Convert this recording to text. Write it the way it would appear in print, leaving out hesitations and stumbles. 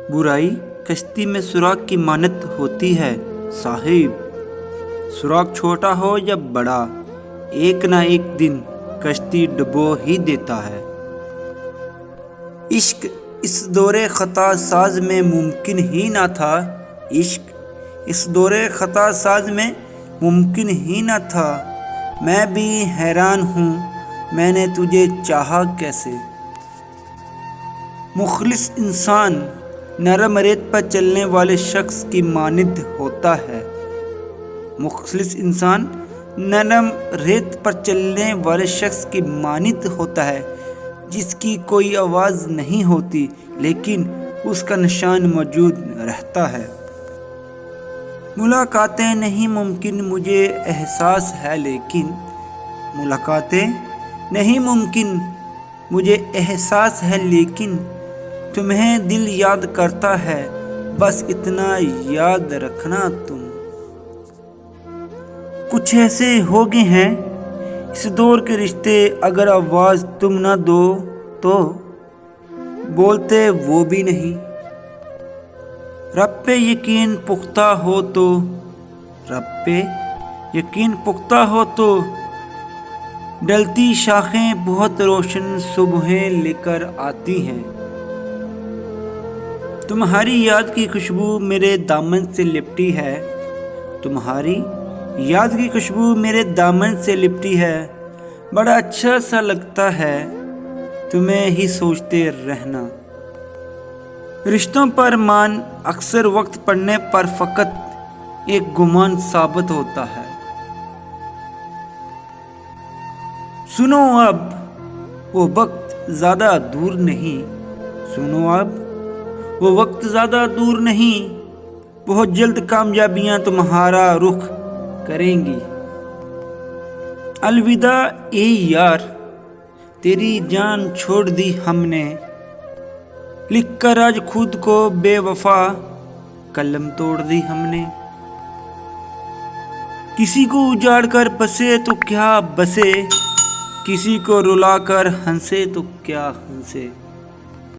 برائی کشتی میں سوراخ کی مانند ہوتی ہے صاحب، سوراخ چھوٹا ہو یا بڑا، ایک نہ ایک دن کشتی ڈبو ہی دیتا ہے۔ عشق اس دور خطا ساز میں ممکن ہی نہ تھا، عشق اس دور خطا ساز میں ممکن ہی نہ تھا، میں بھی حیران ہوں میں نے تجھے چاہا کیسے۔ مخلص انسان نرم ریت پر چلنے والے شخص کی مانند ہوتا ہے، مخلص انسان نرم ریت پر چلنے والے شخص کی مانند ہوتا ہے، جس کی کوئی آواز نہیں ہوتی لیکن اس کا نشان موجود رہتا ہے۔ ملاقاتیں نہیں ممکن مجھے احساس ہے لیکن، ملاقاتیں نہیں ممکن مجھے احساس ہے لیکن، تمہیں دل یاد کرتا ہے، بس اتنا یاد رکھنا تم۔ کچھ ایسے ہو گئے ہیں اس دور کے رشتے، اگر آواز تم نہ دو تو بولتے وہ بھی نہیں۔ رب پہ یقین پختہ ہو تو، رب پہ یقین پختہ ہو تو، ڈلتی شاخیں بہت روشن صبحیں لے کر آتی ہیں۔ تمہاری یاد کی خوشبو میرے دامن سے لپٹی ہے، تمہاری یاد کی خوشبو میرے دامن سے لپٹی ہے، بڑا اچھا سا لگتا ہے تمہیں ہی سوچتے رہنا۔ رشتوں پر مان اکثر وقت پڑنے پر فقط ایک گمان ثابت ہوتا ہے۔ سنو اب وہ وقت زیادہ دور نہیں، سنو اب وہ وقت زیادہ دور نہیں، بہت جلد کامیابیاں تمہارا رخ کریں گی۔ الوداع اے یار، تیری جان چھوڑ دی ہم نے، لکھ کر آج خود کو بے وفا قلم توڑ دی ہم نے۔ کسی کو اجاڑ کر بسے تو کیا بسے، کسی کو رلا کر ہنسے تو کیا ہنسے۔